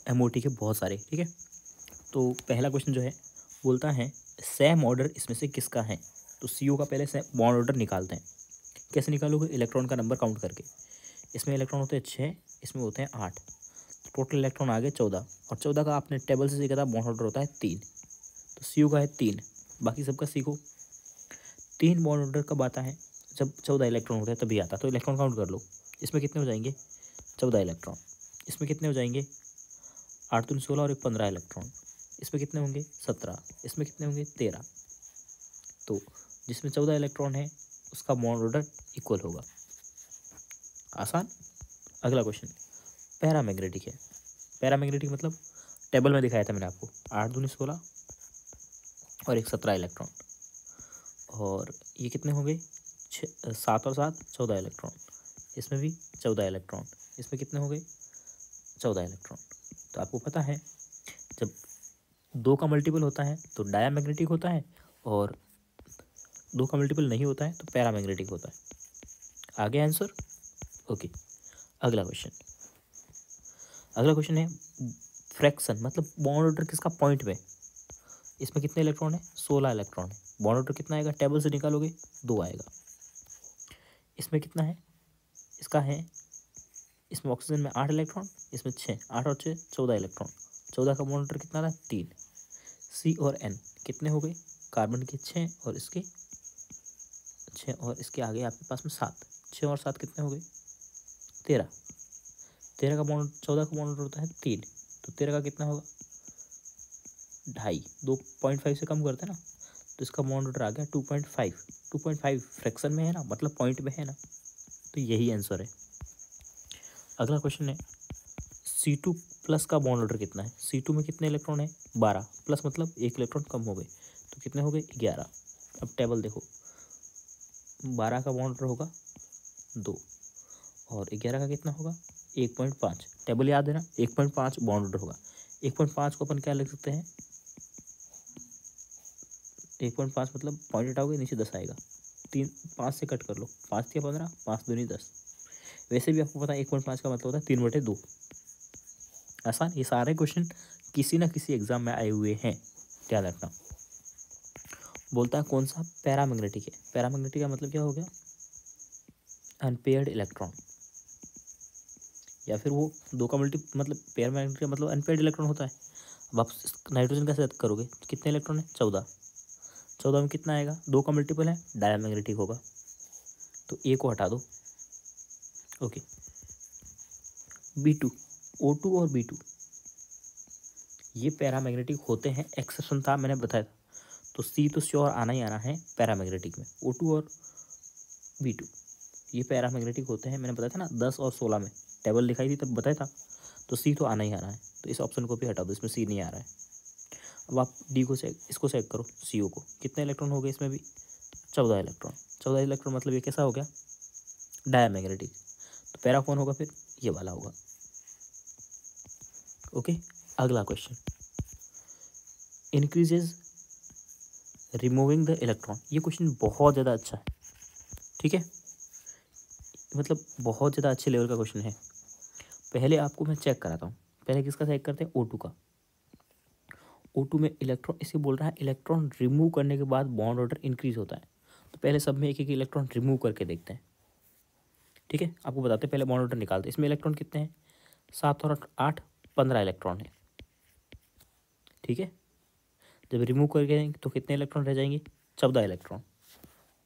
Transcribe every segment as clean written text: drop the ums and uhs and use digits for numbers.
MOT के बहुत सारे, ठीक है। तो पहला क्वेश्चन जो है बोलता है सेम ऑर्डर इसमें से किसका है। तो CO का पहले से बॉन्ड ऑर्डर निकालते हैं। कैसे निकालोगे? इलेक्ट्रॉन का नंबर काउंट करके। इसमें इलेक्ट्रॉन होते हैं 6, इसमें होते हैं 8, टोटल इलेक्ट्रॉन आ गए 14, और 14 का आपने टेबल से सीखा था बॉन्ड ऑर्डर होता है 3। तो CO का है 3, बाकी सबका सीखो। 3 बॉन्ड ऑर्डर कब आता है? जब 14 इलेक्ट्रॉन होते हैं तभी आता। तो इलेक्ट्रॉन काउंट कर लो। इसमें कितने हो जाएंगे? 14 इलेक्ट्रॉन। इसमें कितने हो जाएंगे? 8 दूनी 16 और एक 15 इलेक्ट्रॉन। इसमें कितने होंगे? 17। इसमें कितने होंगे? 13। तो जिसमें 14 इलेक्ट्रॉन है उसका बॉन्ड ऑर्डर इक्वल होगा। आसान। अगला क्वेश्चन पैरामैग्नेटिक है। पैरामैग्नेटिक मतलब टेबल में दिखाया था मैंने आपको, 8 दूनी 16 और एक 17 इलेक्ट्रॉन। और ये कितने हो गए? 7 और 7 14 इलेक्ट्रॉन। इसमें भी 14 इलेक्ट्रॉन। इसमें कितने हो गए? 14 इलेक्ट्रॉन। तो आपको पता है जब 2 का मल्टीपल होता है तो डायामैग्नेटिक होता है, और 2 का मल्टीपल नहीं होता है तो पैरामैग्नेटिक होता है। आगे आंसर। ओके। अगला क्वेश्चन है फ्रैक्शन मतलब बॉन्ड ऑर्डर किसका पॉइंट में। इसमें कितने इलेक्ट्रॉन है? 16 इलेक्ट्रॉन है। बॉन्ड ऑर्डर कितना आएगा? टेबल से निकालोगे 2 आएगा। इसमें कितना है? इसका है, इसमें ऑक्सीजन में 8 इलेक्ट्रॉन, इसमें 6, 8 और 6 14 इलेक्ट्रॉन। 14 का बॉन्ड ऑर्डर कितना था? 3। C और N कितने हो गए? कार्बन के 6 और इसके 6 और इसके आगे आपके पास में 7। 6 और 7 कितने हो गए? 13। 13 का बॉन्ड 14 का बॉन्ड ऑर्डर होता है 3, तो 13 का कितना होगा? 2.5। 2.5 से कम करते हैं ना, तो इसका बॉन्ड ऑर्डर आ गया 2.5। 2.5 फ्रैक्शन में है ना, मतलब पॉइंट में है ना, तो यही आंसर है। अगला क्वेश्चन है C2 प्लस का बॉन्ड ऑर्डर कितना है। C2 में कितने इलेक्ट्रॉन है? 12 प्लस मतलब 1 इलेक्ट्रॉन कम हो गए, तो कितने हो गए? 11। अब टेबल देखो, 12 का बॉन्ड ऑर्डर होगा 2 और 11 का कितना होगा? 1.5। टेबल याद है ना, 1.5 बॉन्ड ऑर्डर होगा। 1.5 को अपन क्या लिख सकते हैं? 1.5 मतलब पॉइंट हटाओगे नीचे 10 आएगा। 3 5 से कट कर लो, 5 या 15, 5 दूनी 10। वैसे भी आपको पता है 1.5 का मतलब होता है 3/2। आसान। ये सारे क्वेश्चन किसी ना किसी एग्जाम में आए हुए हैं, ध्यान रखना। बोलता है कौन सा पैरामैग्नेटिक है। पैरामैग्नेटिक का मतलब क्या हो गया? अनपेयर्ड इलेक्ट्रॉन, या फिर वो 2 का मल्टी मतलब पैरामैग्नेटिक का मतलब अनपेयर्ड इलेक्ट्रॉन होता है। अब आप नाइट्रोजन कैसे याद करोगे? कितने इलेक्ट्रॉन है? 14। 14 में कितना आएगा? 2 का मल्टीपल है, डायमैग्नेटिक होगा, तो ए को हटा दो। ओके। B2 O2 और B2 ये पैरामैग्नेटिक होते हैं, एक्सेप्शन था मैंने बताया था। तो C तो श्योर आना ही आना है पैरामैग्नेटिक में। O2 और B2 ये पैरामैग्नेटिक होते हैं, मैंने बताया था ना 10 और 16 में टेबल लिखाई थी तब बताया था। तो C तो आना ही आना है, तो इस ऑप्शन को भी हटा दो, इसमें C नहीं आ रहा है। अब आप D को चेक, इसको चेक करो, CO को कितने इलेक्ट्रॉन हो गए? इसमें भी 14 इलेक्ट्रॉन। 14 इलेक्ट्रॉन मतलब ये कैसा हो गया? डायमैग्नेटिक। तो पैरा कौन होगा फिर? ये वाला होगा। ओके। अगला question increases removing the electron. ये क्वेश्चन बहुत ज़्यादा अच्छा है, ठीक है, मतलब बहुत ज़्यादा अच्छे लेवल का क्वेश्चन है। पहले आपको मैं चेक कराता हूँ। पहले किसका चेक करते हैं? O2 का। O2 में इलेक्ट्रॉन, इसे बोल रहा है इलेक्ट्रॉन रिमूव करने के बाद बॉन्ड ऑर्डर इंक्रीज होता है। तो पहले सब में एक एक इलेक्ट्रॉन रिमूव करके देखते हैं, ठीक है। आपको बताते हैं, पहले बॉन्ड ऑर्डर निकालते हैं। इसमें इलेक्ट्रॉन कितने हैं? 7 और 8 15 इलेक्ट्रॉन है, ठीक है। जब रिमूव करके देंगे तो कितने इलेक्ट्रॉन रह जाएंगे? 14 इलेक्ट्रॉन।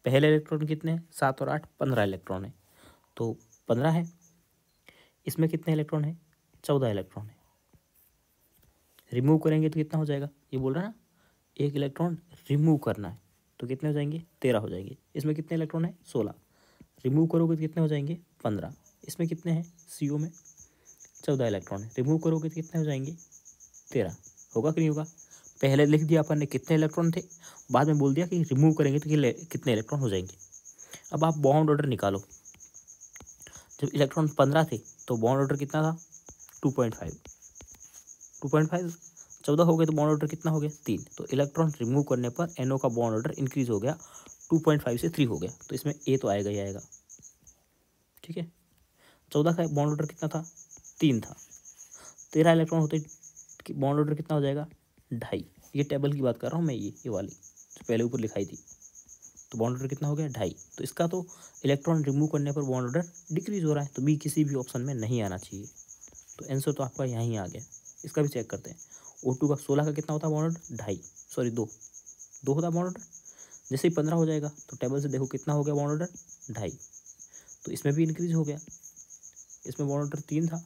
पहले इलेक्ट्रॉन कितने हैं? 7 और 8 15 इलेक्ट्रॉन है, तो 15 है। इसमें कितने इलेक्ट्रॉन है? 14 इलेक्ट्रॉन है। रिमूव करेंगे तो कितना हो जाएगा? ये बोल रहा है ना, एक इलेक्ट्रॉन रिमूव करना है, तो कितने हो जाएंगे? 13 हो जाएंगे। इसमें कितने इलेक्ट्रॉन है? 16। रिमूव करोगे तो कितने हो जाएंगे? 15। इसमें कितने हैं? CO में 14 इलेक्ट्रॉन है। रिमूव करोगे तो कितने हो जाएंगे? 13। होगा कि नहीं होगा? पहले लिख दिया अपन ने कितने इलेक्ट्रॉन थे, बाद में बोल दिया कि रिमूव करेंगे तो कितने इलेक्ट्रॉन हो जाएंगे। अब आप बॉन्ड ऑर्डर निकालो। जब इलेक्ट्रॉन 15 थे तो बॉन्ड ऑर्डर कितना था? 2.5। 2.5 14 हो गए तो बॉन्ड ऑर्डर कितना हो गया? 3। तो इलेक्ट्रॉन रिमूव करने पर NO का बॉन्ड ऑर्डर इंक्रीज हो गया, 2.5 से 3 हो गया। तो इसमें A तो आएगा ही आएगा, ठीक है। 14 का बॉन्ड ऑर्डर कितना था? 3 था। 13 इलेक्ट्रॉन होते बॉन्ड ऑर्डर कितना हो जाएगा 2.5। ये टेबल की बात कर रहा हूँ मैं, ये वाली जो पहले ऊपर लिखाई थी। तो बॉन्ड ऑर्डर कितना हो गया 2.5। तो इसका तो इलेक्ट्रॉन रिमूव करने पर बॉन्ड ऑर्डर डिक्रीज हो रहा है, तो बी किसी भी ऑप्शन में नहीं आना चाहिए। तो आंसर तो आपका यहाँ ही आ गया। इसका भी चेक करते हैं। O2 का 16 का कितना होता है बॉन्ड ऑर्डर 2.5, सॉरी 2 होता है बॉन्ड ऑर्डर। जैसे ही 15 हो जाएगा तो टेबल से देखो कितना हो गया बॉन्ड ऑर्डर 2.5। तो इसमें भी इंक्रीज हो गया, इसमें बॉन्ड ऑर्डर 3 था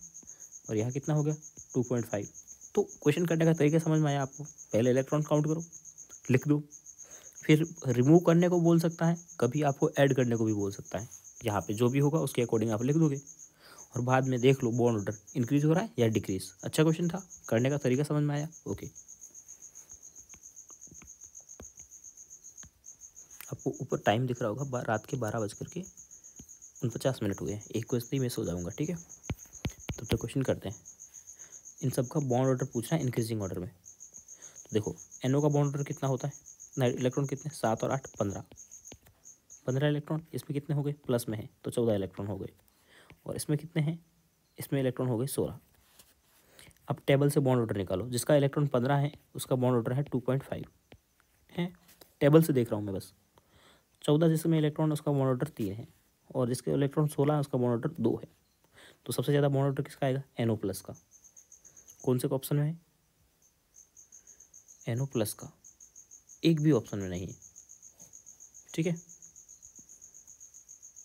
और यहाँ कितना हो गया 2.5। तो क्वेश्चन करने का तरीका समझ में आया आपको। पहले इलेक्ट्रॉन काउंट करो, लिख दो, फिर रिमूव करने को बोल सकता है, कभी आपको ऐड करने को भी बोल सकता है। यहाँ पे जो भी होगा उसके अकॉर्डिंग आप लिख दोगे और बाद में देख लो बॉन्ड ऑर्डर इंक्रीज हो रहा है या डिक्रीज। अच्छा क्वेश्चन था, करने का तरीका समझ में आया। ओके, आपको ऊपर टाइम दिख रहा होगा, रात के 12:49 हुए हैं। एक क्वेश्चन ही मैं सो जाऊँगा, ठीक है। तब तक क्वेश्चन करते हैं। इन सब का बॉन्ड ऑर्डर पूछना है इंक्रीजिंग ऑर्डर में। तो देखो NO का बॉन्ड ऑर्डर कितना होता है, इलेक्ट्रॉन कितने 7 और 8 15 इलेक्ट्रॉन। इसमें कितने हो गए प्लस में है तो 14 इलेक्ट्रॉन हो गए। और इसमें कितने हैं, इसमें इलेक्ट्रॉन हो गए 16। अब टेबल से बॉन्ड ऑर्डर निकालो। जिसका इलेक्ट्रॉन 15 है उसका बॉन्ड ऑर्डर है 2.5 है, टेबल से देख रहा हूँ मैं बस। 14 जिसमें इलेक्ट्रॉन उसका बॉन्ड ऑर्डर 3 है और जिसके इलेक्ट्रॉन 16 है उसका बॉन्ड ऑर्डर 2 है। तो सबसे ज़्यादा बॉन्ड ऑर्डर किसका आएगा NO+ का। कौन से ऑप्शन में है NO+ का, एक भी ऑप्शन में नहीं है, ठीक है।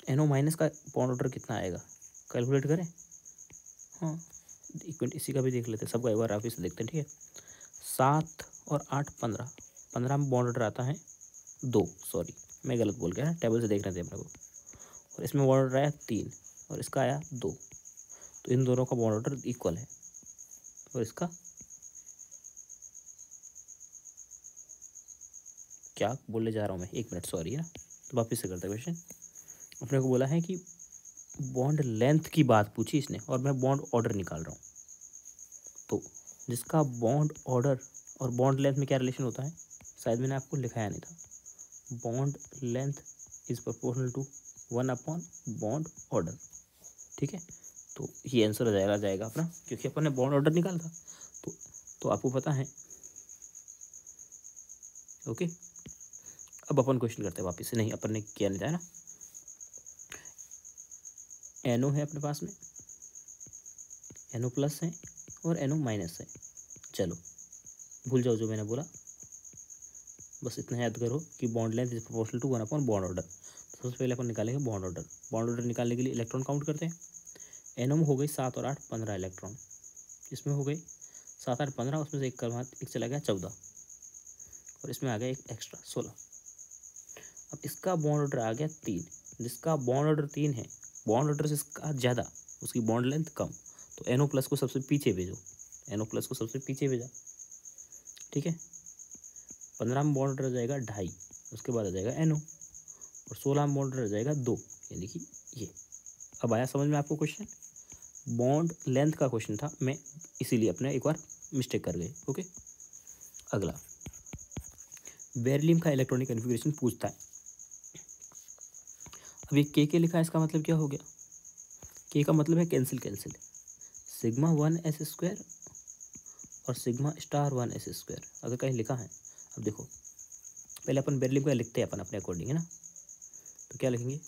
NO- का बॉन्ड ऑर्डर कितना आएगा कैलकुलेट करें। हाँ एक मिनट इसी का भी देख लेते हैं, सबका एक बार ऑफिस से देखते हैं, ठीक है। 7 और 8 15 में बॉन्ड ऑर्डर आता है 2, सॉरी मैं गलत बोल गया ना, टेबल से देख रहे थे अपने को। और इसमें बॉन्ड ऑर्डर आया 3 और इसका आया 2, तो इन दोनों का बॉन्ड ऑर्डर इक्वल है। और इसका क्या बोलने जा रहा हूँ मैं, एक मिनट सॉरी है ना। तो वापस से करते हैं क्वेश्चन। अपने को बोला है कि बॉन्ड लेंथ की बात पूछी इसने और मैं बॉन्ड ऑर्डर निकाल रहा हूँ। तो जिसका बॉन्ड ऑर्डर और बॉन्ड लेंथ में क्या रिलेशन होता है, शायद मैंने आपको लिखाया नहीं था। Bond length is proportional to 1 bond order, ठीक है। तो ये आंसर आ जाएगा अपना, क्योंकि अपन ने बॉन्ड ऑर्डर निकाला था। तो आपको पता है। ओके, अब अपन क्वेश्चन करते हैं वापस से। नहीं अपन ने किया नहीं था ना। NO है अपने पास में, NO+ है और NO- है। चलो भूल जाओ जो मैंने बोला, बस इतना याद करो कि bond length is proportional to 1 bond order. तो सबसे पहले अपन निकालेंगे बॉन्ड ऑर्डर। बॉन्ड ऑर्डर निकालने के लिए इलेक्ट्रॉन काउंट करते हैं। NO में हो गई 7 और 8 15 इलेक्ट्रॉन, इसमें हो गई 7 8 15, उसमें से एक चला गया 14 और इसमें आ गया एक एक्स्ट्रा 16। अब इसका बॉन्ड ऑर्डर आ गया 3। जिसका बॉन्ड ऑर्डर 3 है, बॉन्ड ऑर्डर से इसका ज़्यादा, उसकी बॉन्ड लेंथ कम, तो NO+ को सबसे पीछे भेजो। NO+ को सबसे पीछे भेजा, ठीक है। 15 में बॉन्ड ऑर्डर आ जाएगा 2.5, उसके बाद आ जाएगा NO और 16 में बॉन्ड ऑर्डर आ जाएगा 2, यानी कि ये। अब आया समझ में आपको क्वेश्चन। बॉन्ड लेंथ का क्वेश्चन था, मैं इसीलिए अपने एक बार मिस्टेक कर गए। ओके, अगला बेरिलियम का इलेक्ट्रॉनिक कॉन्फ़िगरेशन पूछता है। अब ये के लिखा है, इसका मतलब क्या हो गया, के का मतलब है कैंसिल σ1s² और σ*1s²। अगर कहीं लिखा है, अब देखो पहले अपन बेरिलियम का लिखते हैं अपन अपने अकॉर्डिंग, है ना। तो क्या लिखेंगे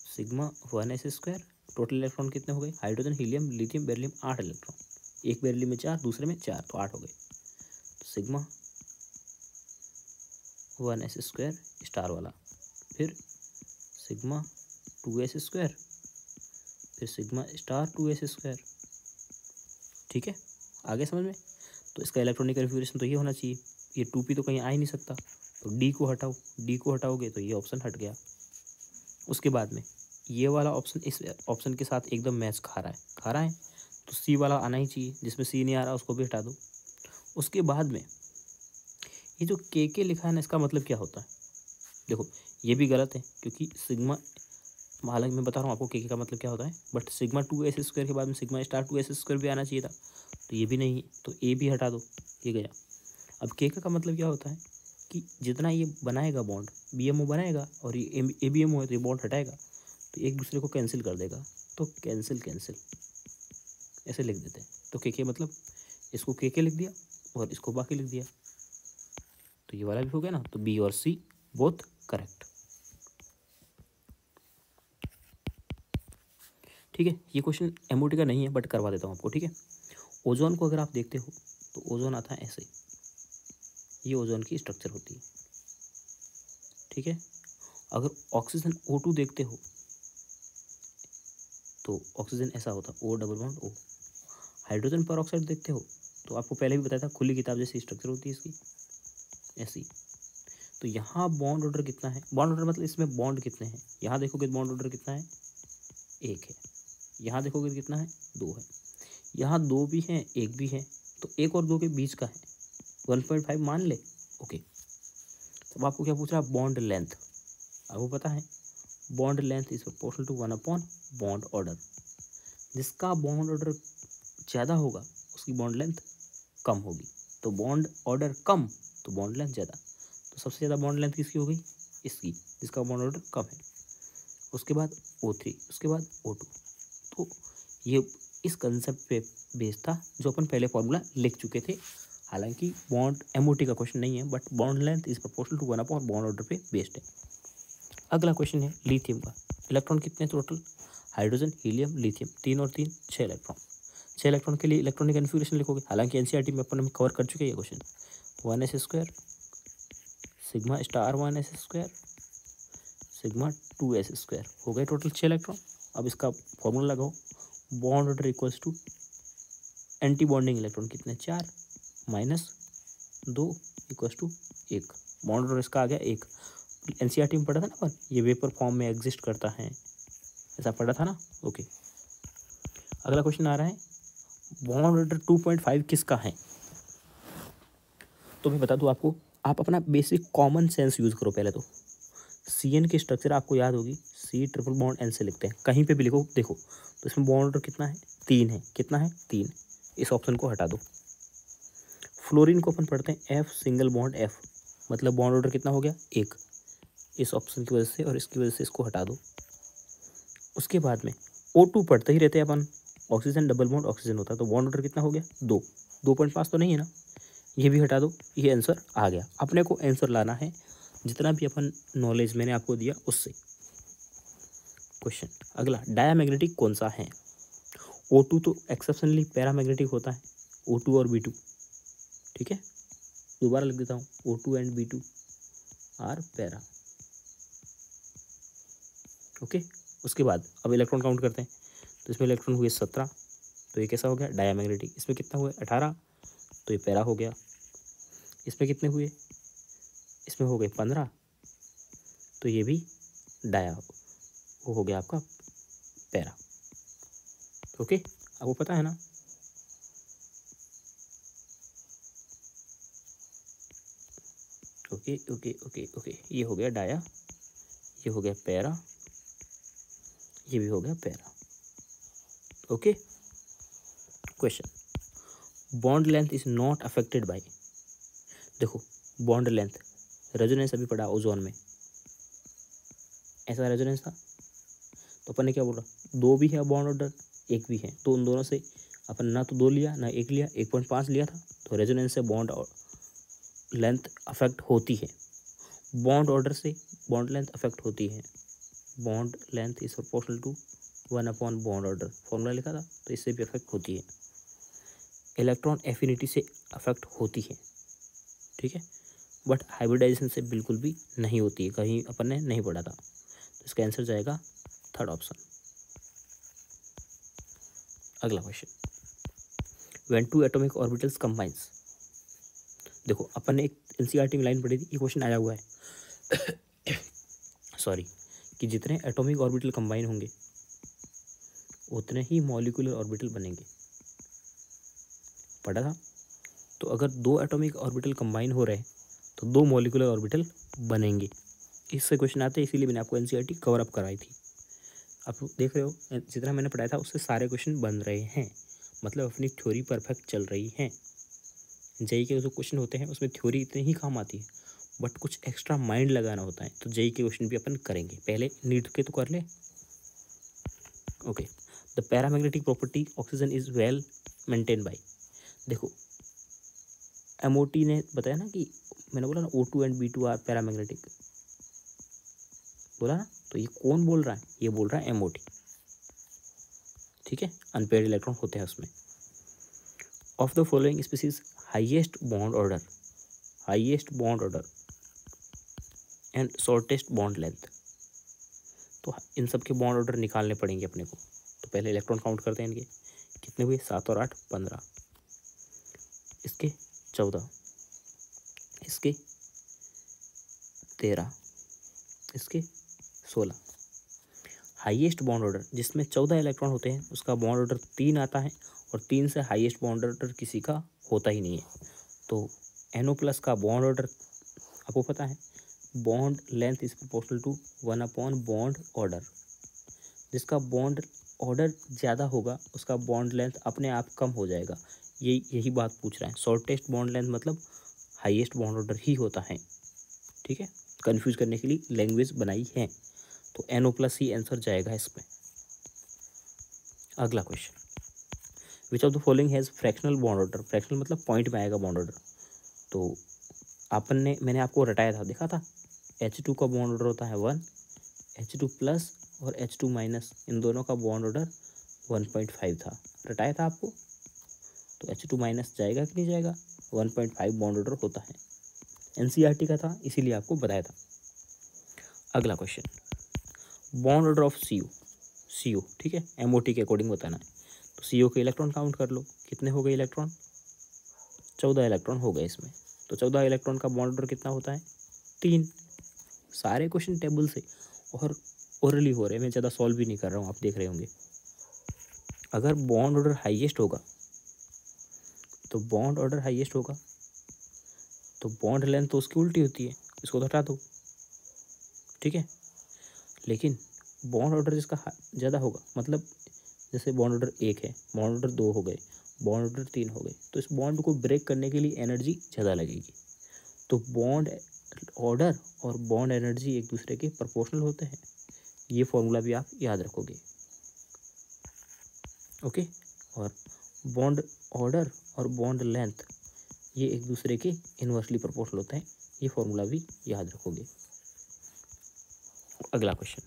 σ1s²। टोटल इलेक्ट्रॉन कितने हो गए, hydrogen helium lithium beryllium 8 electron. एक बेरिलियम में 4, दूसरे में 4, तो 8 हो गए। तो σ1s² स्टार वाला, फिर σ2s², फिर σ*2s², ठीक है। आगे समझ में। तो इसका इलेक्ट्रॉनिक कन्फिग्रेशन तो ये होना चाहिए। ये 2p तो कहीं आ ही नहीं सकता, तो डी को हटाओ, डी को हटाओगे तो ये ऑप्शन हट गया। उसके बाद में ये वाला ऑप्शन इस ऑप्शन के साथ एकदम मैच खा रहा है, तो सी वाला आना ही चाहिए। जिसमें सी नहीं आ रहा उसको भी हटा दो। उसके बाद में ये जो के लिखा है ना, इसका मतलब क्या होता है, देखो ये भी गलत है, क्योंकि सिग्मा, हालांकि मैं बता रहा हूँ आपको के का मतलब क्या होता है, बट σ2s² के बाद में σ*2s² भी आना चाहिए था, तो ये भी नहीं है, तो ए भी हटा दो, ये गया। अब के का मतलब क्या होता है कि जितना ये बनाएगा बॉन्ड, BMO बनाएगा और ये ABMO है तो ये बॉन्ड हटाएगा, तो एक दूसरे को कैंसिल कर देगा। तो कैंसिल ऐसे लिख देते हैं। तो के मतलब इसको के लिख दिया और इसको बाकी लिख दिया, तो ये वाला भी हो गया ना। तो बी और सी बोथ करेक्ट। ठीक है, ये क्वेश्चन एमओटी का नहीं है बट करवा देता हूँ आपको। ठीक है, ओजोन को अगर आप देखते हो तो ओजोन आता है ऐसे, ये ओजोन की स्ट्रक्चर होती है। ठीक है, अगर ऑक्सीजन O2 देखते हो तो ऑक्सीजन ऐसा होता O double bond O। Hydrogen पर ऑक्साइड देखते हो तो आपको पहले भी बताया था, खुली किताब जैसी स्ट्रक्चर होती है इसकी ऐसी। तो यहाँ बॉन्ड ऑर्डर कितना है, बॉन्ड ऑर्डर मतलब इसमें बॉन्ड कितने हैं, यहाँ देखोगे बॉन्ड ऑर्डर कितना है, 1 है। यहाँ देखोगे कितना है, 2 है। यहाँ 2 भी हैं 1 भी है, तो 1 और 2 के बीच का है 1.5 मान ले। ओके, तब आपको क्या पूछ रहा है, बॉन्ड लेंथ। आपको पता है bond length is proportional to 1 upon bond order. जिसका बॉन्ड ऑर्डर ज़्यादा होगा उसकी बॉन्ड लेंथ कम होगी। तो बॉन्ड ऑर्डर कम तो बॉन्ड लेंथ ज़्यादा। तो सबसे ज़्यादा बॉन्ड लेंथ किसकी हो गई, इसकी, जिसका बॉन्ड ऑर्डर कम है। उसके बाद O3, उसके बाद O2। तो ये इस कंसेप्ट पे बेस्ड था जो अपन पहले फॉर्मूला लिख चुके थे। हालांकि बॉन्ड एमओटी का क्वेश्चन नहीं है but bond length is proportional to 1 upon bond order पे बेस्ड है। अगला क्वेश्चन है लिथियम का। इलेक्ट्रॉन कितने टोटल, हाइड्रोजन, हीलियम, लिथियम, 3 और 3 6 इलेक्ट्रॉन। 6 इलेक्ट्रॉन के लिए इलेक्ट्रॉनिक कन्फिग्रेशन लिखोगे। हालांकि एनसीईआरटी में अपन कवर कर चुके हैं ये question. 1s² sigma star 1s² sigma 2s² हो गए टोटल 6 इलेक्ट्रॉन। अब इसका फॉर्मूला लगाओ, bond order equals to anti bonding electron कितने, 4 -2 इक्वल्स टू 1। बॉन्ड ऑर्डर इसका आ गया 1। एनसीईआरटी में पढ़ा था ना अपन, ये वेपर फॉर्म में एग्जिस्ट करता है, ऐसा पढ़ा था ना। ओके, अगला क्वेश्चन आ रहा है, बॉन्ड ऑर्डर 2.5 किसका है। तो मैं बता दूं आपको, आप अपना बेसिक कॉमन सेंस यूज़ करो पहले तो। CN की स्ट्रक्चर आपको याद होगी, C ट्रिपल बॉन्ड N से लिखते हैं, कहीं पे भी लिखो देखो। तो इसमें बॉन्ड ऑर्डर कितना है, 3 है। कितना है, 3। इस ऑप्शन को हटा दो। फ्लोरीन को अपन पढ़ते हैं F सिंगल बॉन्ड F, मतलब बॉन्ड ऑर्डर कितना हो गया, 1। इस ऑप्शन की वजह से और इसकी वजह से इसको हटा दो। उसके बाद में O2 पढ़ते ही रहते हैं अपन, ऑक्सीजन डबल बॉन्ड ऑक्सीजन होता है, तो बॉन्ड ऑर्डर कितना हो गया, 2। 2.5 तो नहीं है ना, ये भी हटा दो। ये आंसर आ गया। अपने को आंसर लाना है जितना भी अपन नॉलेज मैंने आपको दिया उससे। क्वेश्चन अगला, डायामैग्नेटिक कौन सा है। O2 तो एक्सेप्शनली पैरामैग्नेटिक होता है, O2 और B2। ठीक है, दोबारा लिख देता हूँ, O2 and B2 are para. Okay, उसके बाद अब इलेक्ट्रॉन काउंट करते हैं। तो इसमें इलेक्ट्रॉन हुए 17, तो ये कैसा हो गया, डायामैग्नेटिक। इसमें कितना हुआ, 18, तो ये पैरा हो गया। इसमें कितने हुए, इसमें हो गए 15, तो ये भी डाया, वो हो गया आपका पैरा। ओके, आपको पता है ना। ओके ओके ओके ओके, ये हो गया डाया, ये हो गया पैरा, ये भी हो गया para. Okay, question, bond length is not affected by. देखो बॉन्ड लेंथ, रेजोनेंस अभी पढ़ा ओजोन में, ऐसा रेजोनेंस था। तो अपन ने क्या बोला, 2 भी है बॉन्ड ऑर्डर, 1 भी है, तो उन दोनों से अपन ना तो 2 लिया ना 1 लिया, 1.5 लिया था। तो रेजोनेंस से बॉन्ड लेंथ अफेक्ट होती है, बॉन्ड ऑर्डर से बॉन्ड लेंथ अफेक्ट होती है। Bond length is proportional to 1 upon bond order, formula लिखा था, तो इससे भी अफेक्ट होती है। इलेक्ट्रॉन एफिनिटी से अफेक्ट होती है, ठीक है, बट हाइब्रिडाइजेशन से बिल्कुल भी नहीं होती है, कहीं अपन ने नहीं पढ़ा था। तो इसका आंसर जाएगा 3rd ऑप्शन। अगला question, when 2 atomic orbitals combines. देखो अपन ने एक एनसीईआरटी में लाइन पढ़ी थी, ये क्वेश्चन आया हुआ है सॉरी, कि जितने एटॉमिक ऑर्बिटल कंबाइन होंगे उतने ही मॉलिक्यूलर ऑर्बिटल बनेंगे, पढ़ा था। तो अगर 2 एटॉमिक ऑर्बिटल कंबाइन हो रहे हैं तो 2 मॉलिक्यूलर ऑर्बिटल बनेंगे। इससे क्वेश्चन आते हैं, इसीलिए मैंने आपको एनसीईआरटी कवर अप कराई थी। आप देख रहे हो जितना मैंने पढ़ाया था उससे सारे क्वेश्चन बन रहे हैं, मतलब अपनी थ्योरी परफेक्ट चल रही है। जेई के जो क्वेश्चन होते हैं उसमें थ्योरी इतनी ही काम आती है, बट कुछ एक्स्ट्रा माइंड लगाना होता है। तो जेई के क्वेश्चन भी अपन करेंगे, पहले नीट के तो कर ले। Okay, the the paramagnetic property oxygen is well maintain by, देखो MOT ने बताया ना कि मैंने बोला ना O2 and B2 are paramagnetic, बोला ना, तो ये कौन बोल रहा है, ये बोल रहा है MOT, ठीक है, अनपेयर्ड इलेक्ट्रॉन होते हैं उसमें। Of the following species highest bond order and shortest bond length, तो इन सब के बॉन्ड ऑर्डर निकालने पड़ेंगे अपने को। तो पहले इलेक्ट्रॉन काउंट करते हैं, इनके कितने हुए, 7 और 8 15, इसके 14, इसके 13, इसके 16। हाईएस्ट बॉन्ड ऑर्डर जिसमें 14 इलेक्ट्रॉन होते हैं उसका बॉन्ड ऑर्डर 3 आता है, और 3 से हाईएस्ट बॉन्ड ऑर्डर किसी का होता ही नहीं है। तो NO+ का बॉन्ड ऑर्डर आपको पता है, bond length is proportional to 1 bond order, जिसका बॉन्ड ऑर्डर ज़्यादा होगा उसका बॉन्ड लेंथ अपने आप कम हो जाएगा, यही बात पूछ रहा है। शॉर्टेस्ट बॉन्ड लेंथ मतलब हाईएस्ट बॉन्ड ऑर्डर ही होता है, ठीक है, कंफ्यूज करने के लिए लैंग्वेज बनाई है। तो NO+ ही आंसर जाएगा इसमें। अगला question, which of the following has fractional bond order, fractional मतलब पॉइंट में आएगा बॉन्ड ऑर्डर। तो मैंने आपको रटाया था, देखा था, H2 का बॉन्ड ऑर्डर होता है 1, H2+ और H2-, इन दोनों का बॉन्ड ऑर्डर 1.5 था, रटाया था आपको। तो H2- जाएगा कि नहीं जाएगा, 1.5 बॉन्ड ऑर्डर होता है, NCERT का था इसीलिए आपको बताया था। अगला question, bond order of CO, ठीक है, MOT के अकॉर्डिंग बताना है। तो CO के इलेक्ट्रॉन काउंट कर लो, कितने हो गए इलेक्ट्रॉन, 14 इलेक्ट्रॉन हो गए इसमें। तो 14 इलेक्ट्रॉन का बॉन्ड ऑर्डर कितना होता है, 3। सारे क्वेश्चन टेबल से और ओरली हो रहे हैं, मैं ज़्यादा सॉल्व भी नहीं कर रहा हूँ, आप देख रहे होंगे। अगर बॉन्ड ऑर्डर हाईएस्ट होगा तो बॉन्ड लेंथ तो उसकी उल्टी होती है, इसको तो हटा दो, ठीक है। लेकिन बॉन्ड ऑर्डर जिसका ज़्यादा होगा, मतलब जैसे बॉन्ड ऑर्डर 1 है, बॉन्ड ऑर्डर 2 हो गए, बॉन्ड ऑर्डर 3 हो गए, तो इस बॉन्ड को ब्रेक करने के लिए एनर्जी ज़्यादा लगेगी। तो बॉन्ड ऑर्डर और बॉन्ड एनर्जी एक दूसरे के प्रोपोर्शनल होते हैं, ये फॉर्मूला भी आप याद रखोगे, ओके। और बॉन्ड ऑर्डर और बॉन्ड लेंथ ये एक दूसरे के इन्वर्सली प्रोपोर्शनल होते हैं, ये फॉर्मूला भी याद रखोगे। अगला क्वेश्चन,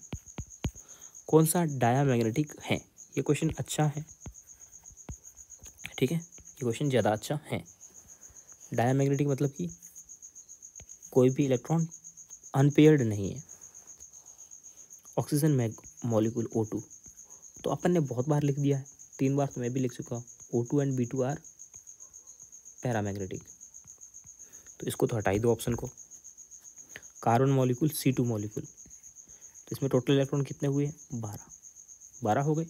कौन सा डायामैग्नेटिक है, ये क्वेश्चन अच्छा है, ठीक है, ये क्वेश्चन ज़्यादा अच्छा है। डायामैग्नेटिक मतलब कि कोई भी इलेक्ट्रॉन अनपेयर्ड नहीं है। ऑक्सीजन मॉलिक्यूल O2, तो अपन ने बहुत बार लिख दिया है, 3 बार तो मैं भी लिख चुका हूँ, O2 and B2 are paramagnetic, तो इसको तो हटा ही दो ऑप्शन को। कार्बन मॉलिक्यूल C2 मॉलिक्यूल, तो इसमें टोटल इलेक्ट्रॉन कितने हुए, 12 हो गए,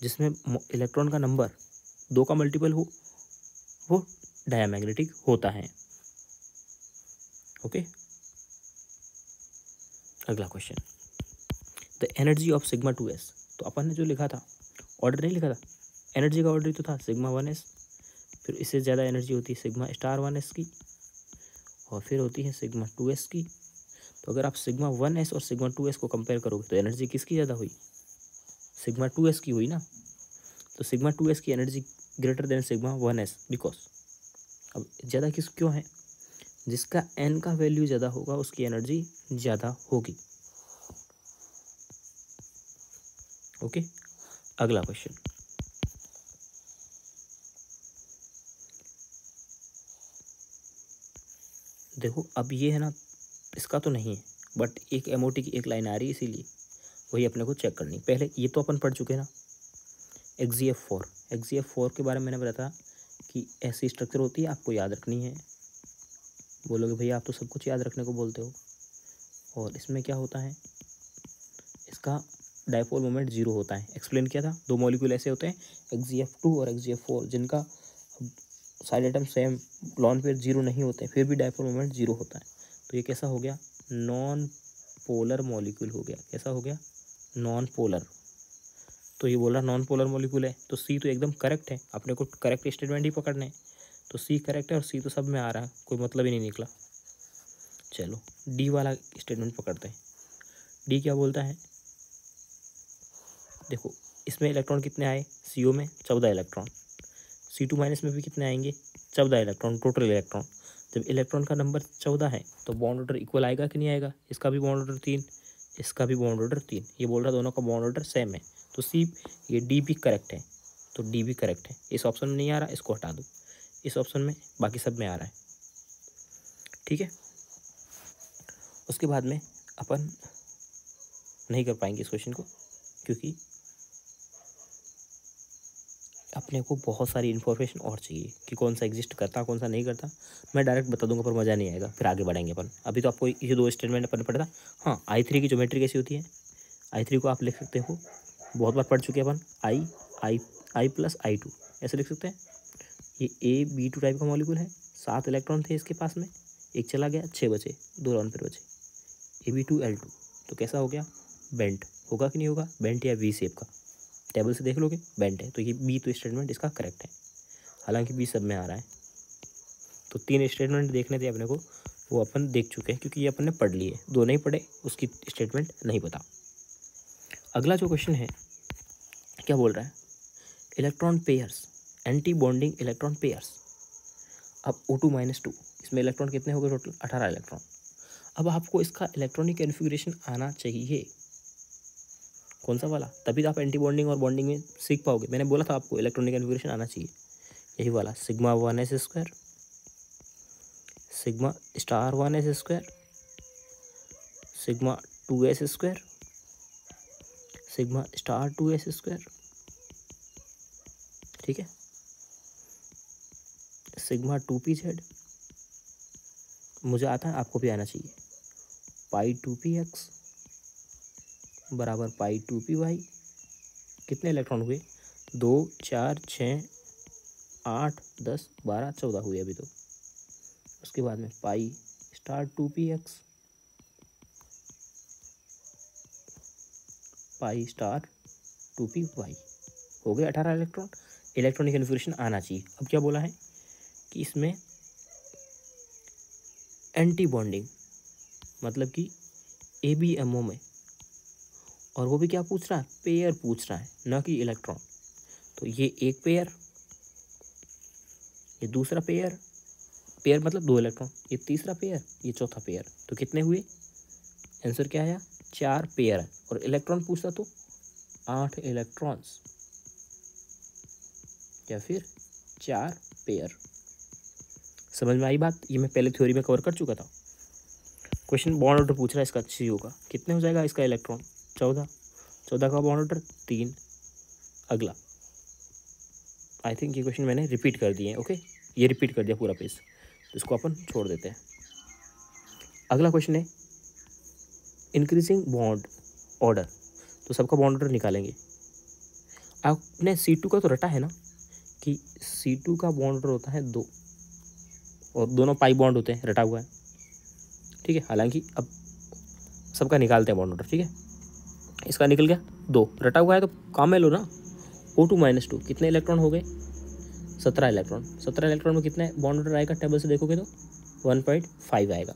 जिसमें इलेक्ट्रॉन का नंबर 2 का मल्टीपल हो वो डायामैग्नेटिक होता है, ओके। अगला question, the energy of σ2s, तो अपन ने जो लिखा था ऑर्डर नहीं लिखा था, एनर्जी का ऑर्डर ही तो था σ1s, फिर इससे ज़्यादा एनर्जी होती है σ*1s की, और फिर होती है σ2s की। तो अगर आप σ1s और σ2s को कंपेयर करोगे तो एनर्जी किसकी ज़्यादा हुई, σ2s की हुई ना। तो σ2s की energy greater than σ1s, because अब ज़्यादा क्यों है, जिसका n का वैल्यू ज़्यादा होगा उसकी एनर्जी ज़्यादा होगी, ओके। अगला क्वेश्चन, देखो अब ये है ना, इसका तो नहीं है, बट एक MOT की एक लाइन आ रही है इसीलिए वही अपने को चेक करनी। पहले ये तो अपन पढ़ चुके हैं ना, XgF4 के बारे में मैंने बताया कि ऐसी स्ट्रक्चर होती है, आपको याद रखनी है। बोलोगे भैया आप तो सब कुछ याद रखने को बोलते हो, और इसमें क्या होता है, इसका डायपोल मोमेंट 0 होता है, एक्सप्लेन किया था। 2 मॉलिक्यूल ऐसे होते हैं XgF2 और XgF4 जिनका side atom same lone pair 0 नहीं होते फिर भी डायपोल मोमेंट 0 होता है। तो ये कैसा हो गया, नॉन पोलर मॉलिक्यूल हो गया, कैसा हो गया, नॉन पोलर। तो ये बोल रहा नॉन पोलर मॉलिक्यूल है, तो C तो एकदम करेक्ट है, अपने को करेक्ट स्टेटमेंट ही पकड़ना है। तो C करेक्ट है और C तो सब में आ रहा है, कोई मतलब ही नहीं निकला। चलो D वाला स्टेटमेंट पकड़ते हैं। D क्या बोलता है, देखो इसमें इलेक्ट्रॉन कितने आए, CO में 14 इलेक्ट्रॉन, C2 माइनस में भी कितने आएंगे, 14 इलेक्ट्रॉन, टोटल इलेक्ट्रॉन। जब इलेक्ट्रॉन का नंबर 14 है तो बॉन्ड ऑर्डर इक्वल आएगा कि नहीं आएगा, इसका भी बॉन्ड ऑर्डर 3, इसका भी बॉन्ड ऑर्डर 3, ये बोल रहा दोनों का बॉन्ड ऑर्डर सेम है, तो सी ये डी भी करेक्ट है, तो डी भी करेक्ट है। इस ऑप्शन में नहीं आ रहा, इसको हटा दो, इस ऑप्शन में, बाकी सब में आ रहा है, ठीक है। उसके बाद में अपन नहीं कर पाएंगे इस क्वेश्चन को, क्योंकि अपने को बहुत सारी इन्फॉर्मेशन और चाहिए कि कौन सा एग्जिस्ट करता कौन सा नहीं करता। मैं डायरेक्ट बता दूंगा पर मज़ा नहीं आएगा, फिर आगे बढ़ेंगे अपन। अभी तो आपको ये 2 स्टेटमेंट अपन पढ़ा था। हाँ, I3 की ज्योमेट्री कैसी होती है, I3 को आप लिख सकते हो, बहुत बार पढ़ चुके हैं अपन, I प्लस I2 ऐसे लिख सकते हैं। ये AB2 टाइप का मॉलिक्यूल है, 7 इलेक्ट्रॉन थे इसके पास में, एक चला गया, 6 बचे, 2 लॉन फिर बचे, AB2L2, तो कैसा हो गया, बेंट होगा कि नहीं होगा, बेंट या वी शेप का, टेबल से देख लोगे बेंट है, तो ये बी तो स्टेटमेंट इसका करेक्ट है, हालांकि बी सब में आ रहा है। तो 3 स्टेटमेंट देखने थे अपने को, वो अपन देख चुके हैं क्योंकि ये अपन ने पढ़ लिए, 2 नहीं पढ़े उसकी स्टेटमेंट नहीं पता। अगला जो क्वेश्चन है क्या बोल रहा है, electron pairs, anti bonding electron pairs. अब O2-2, इसमें इलेक्ट्रॉन कितने हो गए टोटल, 18 इलेक्ट्रॉन। अब आपको इसका इलेक्ट्रॉनिक कॉन्फ़िगरेशन आना चाहिए, कौन सा वाला, तभी तो आप एंटी बॉन्डिंग और बॉन्डिंग में सीख पाओगे। मैंने बोला था आपको इलेक्ट्रॉनिक कॉन्फ़िगरेशन आना चाहिए, यही वाला, sigma 1s², sigma star 1s², sigma 2s², sigma star 2s², ठीक है, सिग्मा 2pz, मुझे आता है आपको भी आना चाहिए, पाई 2px बराबर पाई 2py। कितने इलेक्ट्रॉन हुए, 2 4 6 8 10 12 14 हुए अभी तो। उसके बाद में pi star 2px, pi star 2py, हो गए 18 इलेक्ट्रॉन। इलेक्ट्रॉनिक कन्फिग्रेशन आना चाहिए। अब क्या बोला है कि इसमें एंटी बॉन्डिंग, मतलब कि ABMO में, और वो भी क्या पूछ रहा है, पेयर पूछ रहा है, न कि इलेक्ट्रॉन। तो ये एक पेयर, ये दूसरा पेयर, पेयर मतलब 2 इलेक्ट्रॉन, ये तीसरा पेयर, ये चौथा पेयर, तो कितने हुए, आंसर क्या आया, 4 पेयर है। और इलेक्ट्रॉन पूछता तो 8 इलेक्ट्रॉन्स या फिर 4 पेयर। समझ में आई बात, ये मैं पहले थ्योरी में कवर कर चुका था। क्वेश्चन बॉन्ड ऑर्डर पूछ रहा है इसका, CO का कितने हो जाएगा, इसका इलेक्ट्रॉन 14, 14 का बॉन्ड ऑर्डर 3। अगला, आई थिंक ये क्वेश्चन मैंने रिपीट कर दिए हैं, ओके, ये रिपीट कर दिया पूरा पेज, तो इसको अपन छोड़ देते हैं। अगला क्वेश्चन है इंक्रीजिंग बॉन्ड ऑर्डर, तो सबका बॉन्ड ऑर्डर निकालेंगे। आपने C2 का तो रटा है ना कि C2 का बॉन्ड ऑर्डर होता है 2 और दोनों पाई बॉन्ड होते हैं, रटा हुआ है, ठीक है। हालांकि अब सबका निकालते हैं बॉन्ड ऑर्डर, ठीक है। इसका निकल गया 2, रटा हुआ है तो काम में लो ना। O2-2 कितने इलेक्ट्रॉन हो गए, 17 इलेक्ट्रॉन। 17 इलेक्ट्रॉन में कितने बॉन्ड ऑर्डर आएगा, टेबल से देखोगे तो 1.5 आएगा।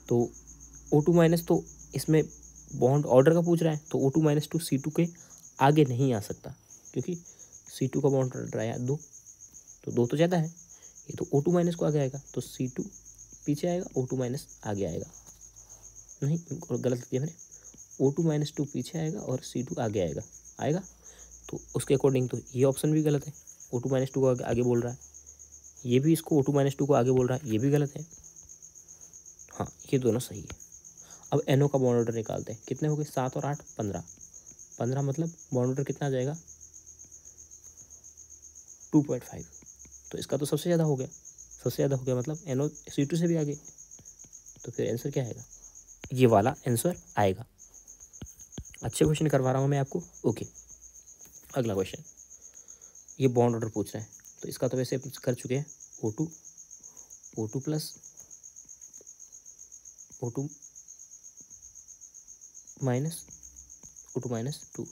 तो O2- तो इसमें बॉन्ड ऑर्डर का पूछ रहा है, तो O2-2 C2 के आगे नहीं आ सकता, क्योंकि C2 का बॉन्ड ऑर्डर आया 2, तो 2 तो ज़्यादा है, ये तो O2- को आगे आएगा, तो C2 पीछे आएगा, O2- आगे आएगा। नहीं, और गलत लिख दिया मैंने, O2-2 पीछे आएगा और C2 आगे आएगा। तो उसके अकॉर्डिंग तो ये ऑप्शन भी गलत है, O2-2 को आगे बोल रहा है, ये भी इसको O2-2 को आगे बोल रहा है, ये भी गलत है। हाँ, ये दोनों सही है। अब NO का बॉन्ड ऑर्डर निकालते हैं, कितने हो गए, 7 और 8 15, 15 मतलब बॉन्ड ऑर्डर कितना आ जाएगा, 2.5। तो इसका तो सबसे ज़्यादा हो गया, मतलब NO C2 से भी आगे, तो फिर आंसर क्या आएगा, ये वाला आंसर आएगा। अच्छे क्वेश्चन करवा रहा हूँ मैं आपको, ओके। अगला क्वेश्चन, ये बॉन्ड ऑर्डर पूछ रहे हैं, तो इसका तो वैसे कर चुके हैं, O2 plus O2- 2,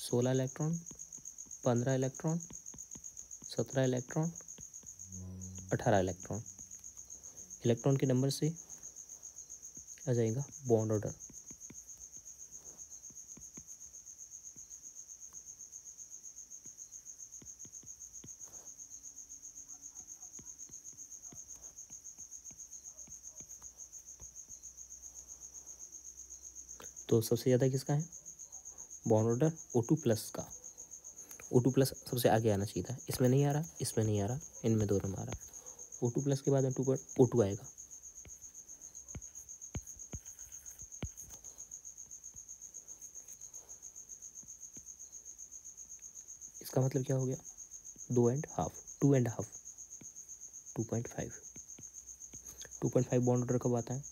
16 electron, 15 electron, 17 electron, 18 electron. Electron के नंबर से आ जाएगा बॉन्ड ऑर्डर, तो सबसे ज़्यादा किसका है, बॉन्ड ऑर्डर O2+ का। O2+ सबसे आगे आना चाहिए था, इसमें नहीं आ रहा, इसमें नहीं आ रहा, इनमें दोनों में आ रहा। O2+ के बाद में O2 आएगा। इसका मतलब क्या हो गया, 2.5, 2.5, 2.5। 2.5 बॉन्ड ऑर्डर कब आता है,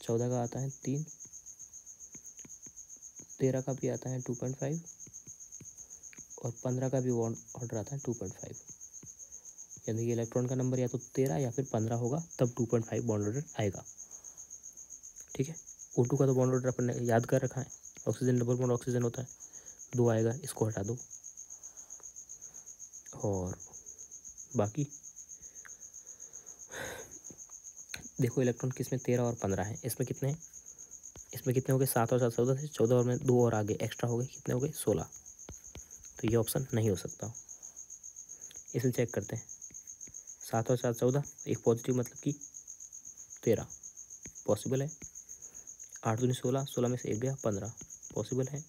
14 का आता है 3, 13 का भी आता है 2.5, और 15 का भी बॉन्ड ऑर्डर आता है 2.5। यानी कि इलेक्ट्रॉन का नंबर या तो 13 या फिर 15 होगा, तब 2.5 बॉन्ड ऑर्डर आएगा। ठीक है, O2 का तो बॉन्ड ऑर्डर अपन ने याद कर रखा है, ऑक्सीजन डबल बॉन्ड ऑक्सीजन होता है, 2 आएगा, इसको हटा दो। और बाकी देखो इलेक्ट्रॉन किस में 13 और 15 है, इसमें कितने हैं, इसमें कितने हो गए, 7 और 7 14 से 14, और में 2 और आगे एक्स्ट्रा हो गए, कितने हो गए 16। तो ये ऑप्शन नहीं हो सकता। इसे चेक करते हैं, 7 और 7 14, एक पॉजिटिव मतलब कि 13 पॉसिबल है, 8 दूनी 16, 16 में से एक गया 15 पॉसिबल है,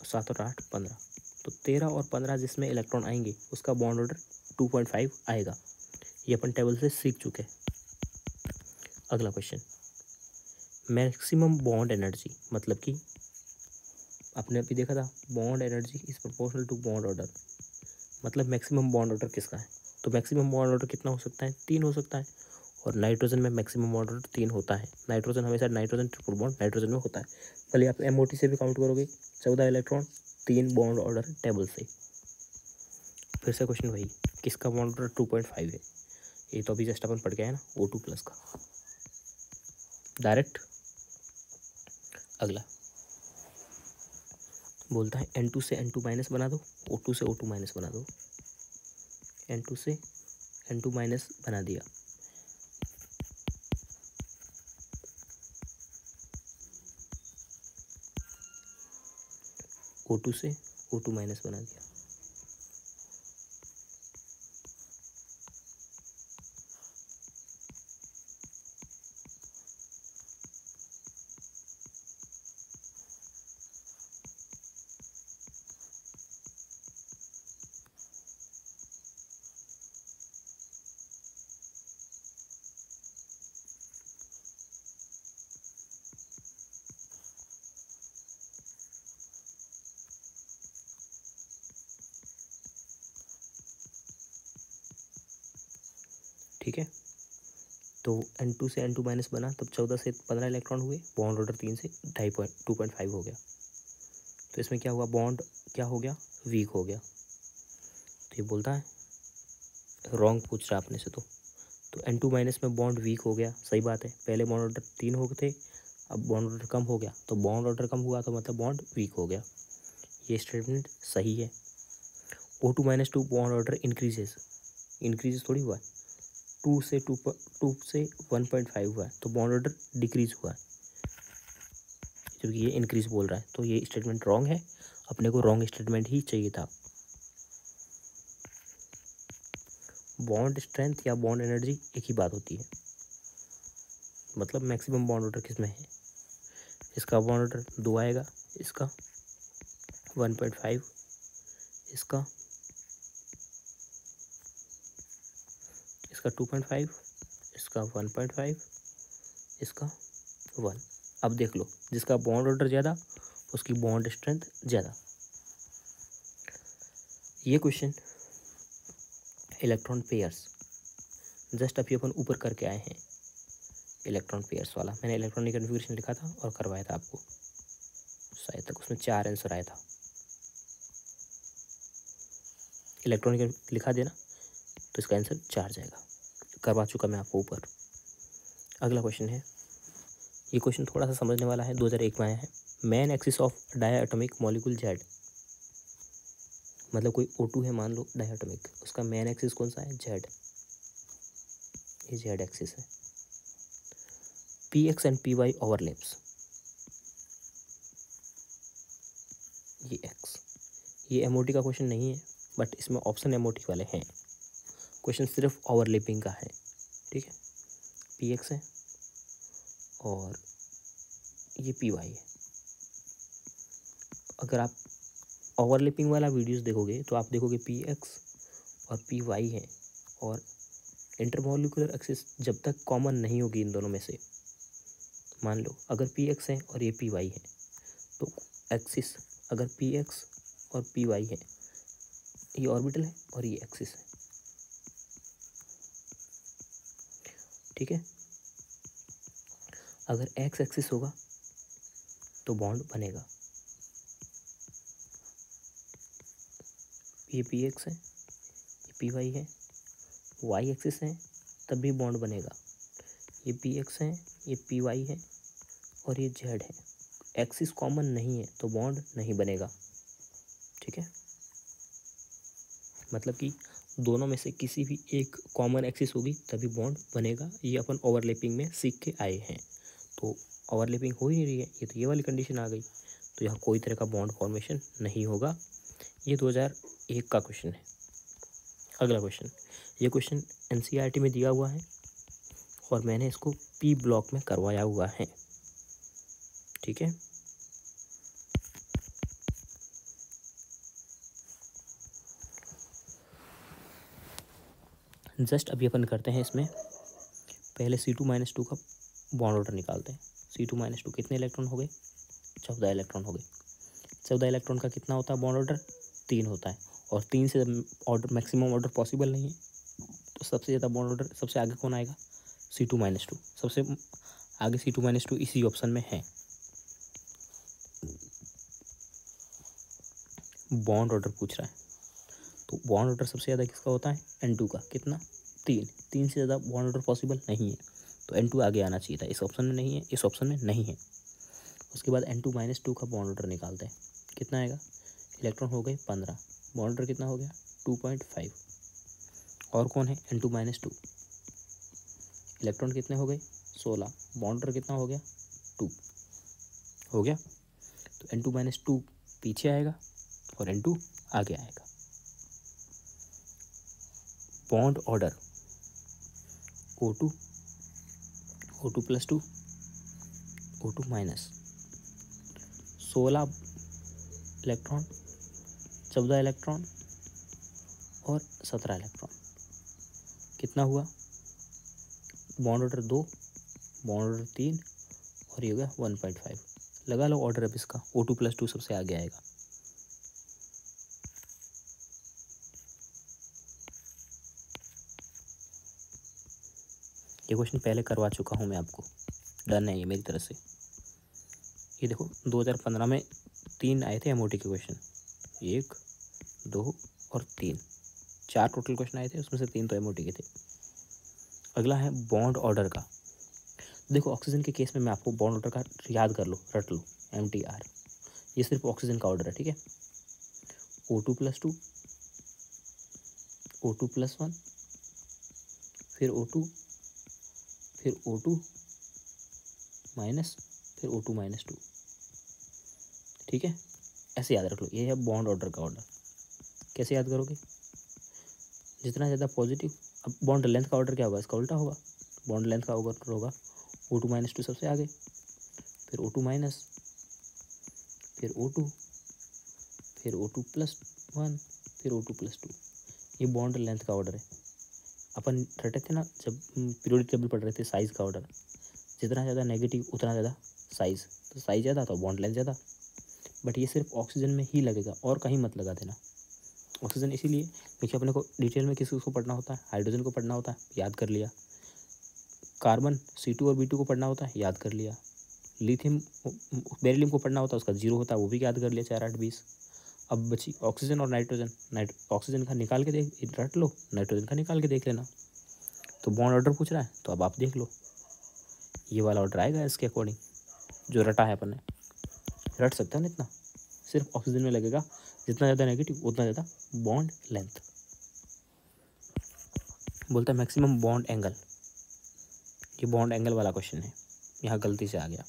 7 और 8 15। तो 13 और 15 जिसमें इलेक्ट्रॉन आएंगे उसका बॉन्ड ऑर्डर 2.5 आएगा। ये अपन टेबल से सीख चुके हैं। अगला क्वेश्चन, मैक्सिमम बॉन्ड एनर्जी, मतलब कि आपने अभी देखा था bond energy is proportional to bond order, मतलब मैक्सिमम बॉन्ड ऑर्डर किसका है। तो मैक्सिमम बॉन्ड ऑर्डर कितना हो सकता है, 3 हो सकता है, और नाइट्रोजन में मैक्सिमम बॉन्ड ऑर्डर 3 होता है। नाइट्रोजन हमेशा नाइट्रोजन ट्रिपल बॉन्ड नाइट्रोजन में होता है। भले आप MOT से भी काउंट करोगे, 14 इलेक्ट्रॉन 3 बॉन्ड ऑर्डर टेबल से। फिर से क्वेश्चन वही, किसका बॉन्ड ऑर्डर 2.5 है, ये तो अभी जस्ट अपन पढ़ के आए ना, O2+ का डायरेक्ट। अगला बोलता है N2 से N2- बना दो, O2 से O2- बना दो। N2 से N2- बना दिया, O2 से O2- बना दिया। ठीक है, तो N2 से N2- बना, तब 14 से 15 इलेक्ट्रॉन हुए, बॉन्ड ऑर्डर 3 से 2.5 हो गया। तो इसमें क्या हुआ, बॉन्ड क्या हो गया, वीक हो गया। तो ये बोलता है रॉन्ग पूछ रहा अपने से, तो N2- में बॉन्ड वीक हो गया, सही बात है, पहले बॉन्ड ऑर्डर 3 हो गए थे, अब बॉन्ड ऑर्डर कम हो गया, तो बॉन्ड ऑर्डर कम हुआ तो मतलब बॉन्ड वीक हो गया। ये स्टेटमेंट सही है। O2- बॉन्ड ऑर्डर इंक्रीजेस थोड़ी हुआ है, 2 से 1.5 हुआ है, तो बॉन्ड ऑर्डर डिक्रीज हुआ है, क्योंकि ये इंक्रीज बोल रहा है, तो ये स्टेटमेंट रॉन्ग है। अपने को रॉन्ग स्टेटमेंट ही चाहिए था। बॉन्ड स्ट्रेंथ या बॉन्ड एनर्जी एक ही बात होती है। मतलब मैक्सिमम बॉन्ड ऑर्डर किस में है, इसका बॉन्ड ऑर्डर 2 आएगा, इसका 1.5, इसका 2.5, इसका 1.5, इसका 1। अब देख लो, जिसका बॉन्ड ऑर्डर ज़्यादा उसकी बॉन्ड स्ट्रेंथ ज़्यादा। ये क्वेश्चन इलेक्ट्रॉन पेयर्स जस्ट अभी अपन ऊपर करके आए हैं, इलेक्ट्रॉन पेयर्स वाला मैंने इलेक्ट्रॉनिक कन्फिगरेशन लिखा था और करवाया था आपको, शायद तक उसमें 4 आंसर आया था। इलेक्ट्रॉनिक लिखा देना तो इसका आंसर 4 जाएगा, करवा चुका मैं आपको ऊपर। अगला क्वेश्चन है, ये क्वेश्चन थोड़ा सा समझने वाला है, 2001 में आया है। Main axis of diatomic molecule Z, मतलब कोई O2 है मान लो डायटोमिक, उसका मेन एक्सिस कौन सा है, जेड, ये जेड एक्सिस है। PX एंड PY ओवरलैप्स, ये एक्स। ये MOT का क्वेश्चन नहीं है, बट इसमें ऑप्शन MOT वाले हैं, क्वेश्चन सिर्फ ओवरलैपिंग का है। ठीक है, PX है और ये पी वाई है। अगर आप ओवरलैपिंग वाला वीडियोस देखोगे तो आप देखोगे पी एक्स और पी वाई है, और इंटरमोलिकुलर एक्सिस जब तक कॉमन नहीं होगी इन दोनों में से, मान लो अगर पी एक्स है और ये पी वाई है, तो एक्सिस अगर पी एक्स और पी वाई है, ये ऑर्बिटल है और ये एक्सिस है, ठीक है। अगर एक्स एक्सिस होगा तो बॉन्ड बनेगा, ये पी एक्स है, ये पी वाई है, वाई एक्सिस है तब भी बॉन्ड बनेगा, ये पी एक्स है, ये पी वाई है और ये जेड है। एक्सिस कॉमन नहीं है तो बॉन्ड नहीं बनेगा, ठीक है। मतलब कि दोनों में से किसी भी एक कॉमन एक्सिस होगी तभी बॉन्ड बनेगा। ये अपन ओवरलैपिंग में सीख के आए हैं। तो ओवरलैपिंग हो ही नहीं रही है, ये तो ये वाली कंडीशन आ गई, तो यहाँ कोई तरह का बॉन्ड फॉर्मेशन नहीं होगा। ये 2001 का क्वेश्चन है। अगला क्वेश्चन, ये क्वेश्चन एनसीईआरटी में दिया हुआ है और मैंने इसको पी ब्लॉक में करवाया हुआ है, ठीक है। जस्ट अभी अपन करते हैं इसमें, पहले C2-2 का बॉन्ड ऑर्डर निकालते हैं। C2-2 कितने इलेक्ट्रॉन हो गए? 14 इलेक्ट्रॉन हो गए। 14 इलेक्ट्रॉन का कितना होता है बॉन्ड ऑर्डर? 3 होता है, और 3 से ऑर्डर मैक्सिमम ऑर्डर पॉसिबल नहीं है, तो सबसे ज़्यादा बॉन्ड ऑर्डर सबसे आगे कौन आएगा? C2-2। सबसे आगे C2-2 इसी ऑप्शन में है। बॉन्ड ऑर्डर पूछ रहा है, तो बॉन्ड ऑर्डर सबसे ज़्यादा किसका होता है? N2 का। कितना? 3। 3 से ज़्यादा बॉन्ड ऑर्डर पॉसिबल नहीं है, तो N2 आगे आना चाहिए था। इस ऑप्शन में नहीं है, इस ऑप्शन में नहीं है। उसके बाद N2-2 का बॉन्ड ऑर्डर निकालते हैं, कितना आएगा? इलेक्ट्रॉन हो गए 15, बॉन्ड ऑर्डर कितना हो गया? 2.5। और कौन है? N2-2। इलेक्ट्रॉन कितने हो गए? 16, बॉन्ड ऑर्डर कितना हो गया? 2 हो गया। तो N2-2 पीछे आएगा और N2 आगे आएगा। Bond order O2, O2+2, O2-, 16 electron, 14 electron और 17 इलेक्ट्रॉन, कितना हुआ? बॉन्ड ऑर्डर 2, बॉन्ड ऑर्डर 3 और ये हो गया 1.5। लगा लो ऑर्डर अब इसका, O2+2 सबसे आगे आएगा। ये क्वेश्चन पहले करवा चुका हूँ मैं आपको, डन है ये मेरी तरफ से। ये देखो 2015 में 3 आए थे एमओटी के क्वेश्चन, 1, 2 और 3, 4 टोटल क्वेश्चन आए थे, उसमें से 3 तो एमओटी के थे। अगला है बॉन्ड ऑर्डर का। देखो ऑक्सीजन के केस में मैं आपको बॉन्ड ऑर्डर का याद कर लो, रट लो, MTR। ये सिर्फ ऑक्सीजन का ऑर्डर है, ठीक है। O2+2, O2+1, फिर O2, फिर O2-, फिर O2-2, ठीक है। ऐसे याद रख लो, ये है बॉन्ड ऑर्डर का ऑर्डर। कैसे याद करोगे? जितना ज़्यादा पॉजिटिव, अब बॉन्ड लेंथ का ऑर्डर क्या होगा? इसका उल्टा होगा। बॉन्ड लेंथ का ऑर्डर होगा O2-2 सबसे आगे, फिर O2-, फिर O2, फिर O2+1, फिर O2+2। ये बॉन्ड लेंथ का ऑर्डर है। अपन रटे थे ना जब पीरियोडिक टेबल पढ़ रहे थे, साइज़ का ऑर्डर, जितना ज़्यादा नेगेटिव उतना ज़्यादा साइज़, तो साइज़ ज़्यादा तो बॉन्ड लेंथ ज़्यादा। बट ये सिर्फ ऑक्सीजन में ही लगेगा, और कहीं मत लगा देना। ऑक्सीजन इसीलिए क्योंकि अपने को डिटेल में किसी को पढ़ना होता है, हाइड्रोजन को पढ़ना होता है, याद कर लिया। कार्बन C2 और B2 को पढ़ना होता है, याद कर लिया। लिथियम बेरिलियम को पढ़ना होता है, उसका 0 होता है, वो भी याद कर लिया, 4, 8, 20। अब बची ऑक्सीजन और नाइट्रोजन। ऑक्सीजन का निकाल के देख, रट लो, नाइट्रोजन का निकाल के देख लेना। तो बॉन्ड ऑर्डर पूछ रहा है, तो अब आप देख लो, ये वाला ऑर्डर आएगा इसके अकॉर्डिंग, जो रटा है अपन ने। रट सकते हो ना इतना, सिर्फ ऑक्सीजन में लगेगा, जितना ज़्यादा नेगेटिव उतना ज़्यादा बॉन्ड लेंथ। बोलता है मैक्सिमम बॉन्ड एंगल, ये बॉन्ड एंगल वाला क्वेश्चन है, यहाँ गलती से आ गया।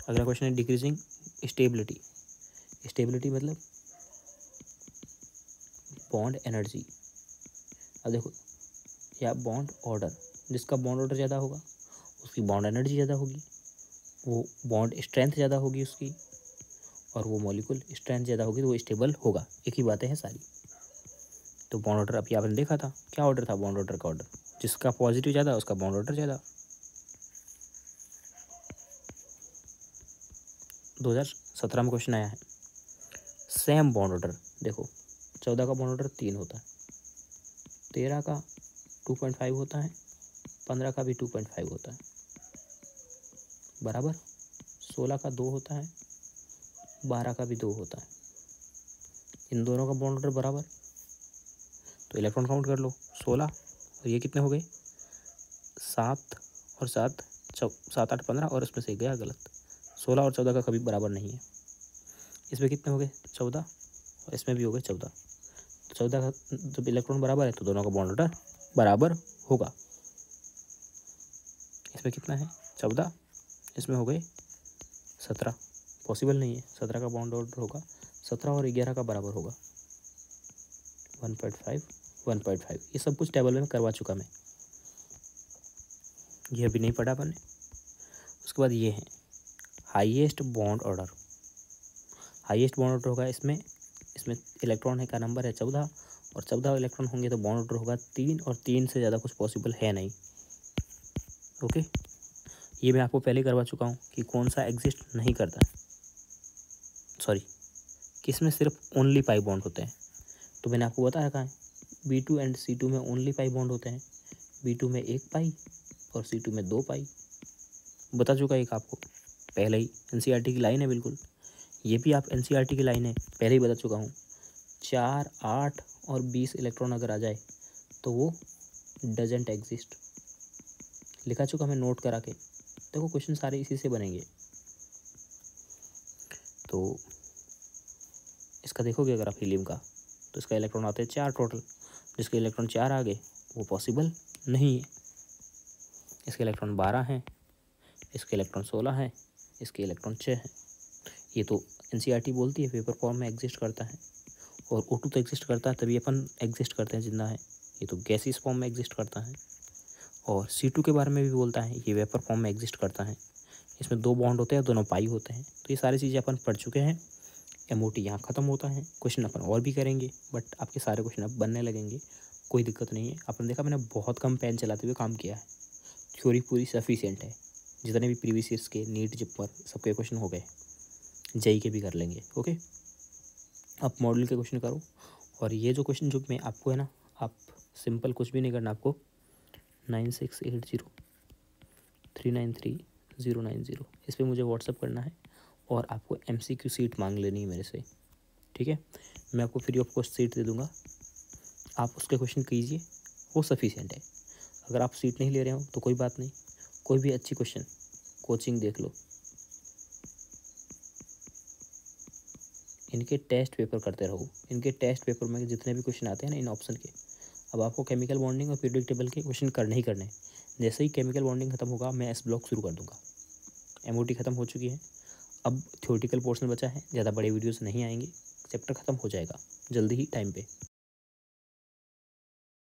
अगला क्वेश्चन है डिक्रीजिंग स्टेबिलिटी। स्टेबिलिटी मतलब बॉन्ड एनर्जी। अब देखो, या बॉन्ड ऑर्डर, जिसका बॉन्ड ऑर्डर ज़्यादा होगा उसकी बॉन्ड एनर्जी ज़्यादा होगी। वो बॉन्ड स्ट्रेंथ ज़्यादा होगी उसकी, और वो मॉलिक्यूल स्ट्रेंथ ज़्यादा होगी तो वो स्टेबल होगा। एक ही बातें हैं सारी। तो बॉन्ड ऑर्डर अभी आपने देखा था, क्या ऑर्डर था बॉन्ड ऑर्डर का? ऑर्डर जिसका पॉजिटिव ज़्यादा उसका बॉन्ड ऑर्डर ज़्यादा। 2017 में क्वेश्चन आया है, सेम बॉन्ड ऑर्डर। देखो 14 का बॉन्ड ऑर्डर 3 होता है, 13 का 2.5 होता है, 15 का भी 2.5 होता है, बराबर 16 का 2 होता है, 12 का भी 2 होता है। इन दोनों का बॉन्ड ऑर्डर बराबर, तो इलेक्ट्रॉन काउंट कर लो 16, और ये कितने हो गए 7 और 7, 7 8 15, और इसमें से गया गलत। 16 और 14 का कभी बराबर नहीं है। इसमें कितने हो गए 14, और इसमें भी हो गए 14। 14 का जब इलेक्ट्रॉन बराबर है तो दोनों का बॉन्ड ऑर्डर बराबर होगा। इसमें कितना है 14, इसमें हो गए 17, पॉसिबल नहीं है। 17 का बॉन्ड ऑर्डर होगा 17 और 11 का बराबर होगा 1.5 1.5। ये सब कुछ टेबल में करवा चुका मैं, ये अभी नहीं पढ़ा मैंने। उसके बाद ये है highest bond order. Highest bond order होगा इसमें इलेक्ट्रॉन है का नंबर है 14, और 14 इलेक्ट्रॉन होंगे तो बॉन्ड ऑर्डर होगा 3, और 3 से ज़्यादा कुछ पॉसिबल है नहीं। ओके, ये मैं आपको पहले करवा चुका हूँ कि कौन सा एग्जिस्ट नहीं करता, सॉरी किसमें सिर्फ ओनली पाई बॉन्ड होते हैं। तो मैंने आपको बता रखा है B2 एंड C2 में ओनली पाई बॉन्ड होते हैं। B2 में 1 पाई और C2 में 2 पाई। बता चुका एक आपको पहले ही, NCERT की लाइन है बिल्कुल। ये भी आप NCERT की लाइन है, पहले ही बता चुका हूँ। 4, 8 और 20 इलेक्ट्रॉन अगर आ जाए तो वो डजेंट एग्जिस्ट। लिखा चुका मैं नोट करा के। देखो क्वेश्चन सारे इसी से बनेंगे। तो इसका देखोगे अगर आप हीलियम का, तो इसका इलेक्ट्रॉन आते हैं 4 टोटल। जिसके इलेक्ट्रॉन 4 आ गए वो पॉसिबल नहीं है। इसके इलेक्ट्रॉन 12 हैं, इसके इलेक्ट्रॉन 16 हैं, इसके इलेक्ट्रॉन 6 हैं। ये तो NCERT बोलती है पेपर फॉर्म में एग्जिस्ट करता है, और O2 तो एग्जिस्ट करता है तभी अपन एग्जिस्ट करते हैं जिंदा है। ये तो गैसियस फॉर्म में एग्जिस्ट करता है। और C2 के बारे में भी बोलता है, ये वेपर फॉर्म में एग्जिस्ट करता है। इसमें 2 बॉन्ड होते हैं, दोनों पाई होते हैं। तो ये सारी चीज़ें अपन पढ़ चुके हैं। MOT यहाँ ख़त्म होता है। क्वेश्चन अपन और भी करेंगे, बट आपके सारे क्वेश्चन अब बनने लगेंगे, कोई दिक्कत नहीं है। आपने देखा मैंने बहुत कम पेन चलाते हुए काम किया है। थ्योरी पूरी सफिशिएंट है। जितने भी प्रीवियस ईयर्स के नीट जिपर सबके क्वेश्चन हो गए, JEE के भी कर लेंगे। ओके, आप मॉडल के क्वेश्चन करो। और ये जो क्वेश्चन जो मैं आपको है ना, आप सिंपल कुछ भी नहीं करना आपको, 9680393090 इस पर मुझे व्हाट्सअप करना है, और आपको MCQ सीट मांग लेनी है मेरे से। ठीक है, मैं आपको फ्री ऑफ कॉस्ट सीट दे दूँगा, आप उसके क्वेश्चन कीजिए, वो सफिशिएंट है। अगर आप सीट नहीं ले रहे हो तो कोई बात नहीं, कोई भी अच्छी क्वेश्चन कोचिंग देख लो, इनके टेस्ट पेपर करते रहो। इनके टेस्ट पेपर में जितने भी क्वेश्चन आते हैं ना इन ऑप्शन के, अब आपको केमिकल बॉन्डिंग और पीरियोडिक टेबल के क्वेश्चन करने ही करने हैं। जैसे ही केमिकल बॉन्डिंग खत्म होगा मैं S ब्लॉक शुरू कर दूंगा। MOT खत्म हो चुकी है, अब थ्योरेटिकल पोर्शन बचा है। ज़्यादा बड़े वीडियोस नहीं आएंगे, चैप्टर खत्म हो जाएगा जल्दी ही टाइम पे।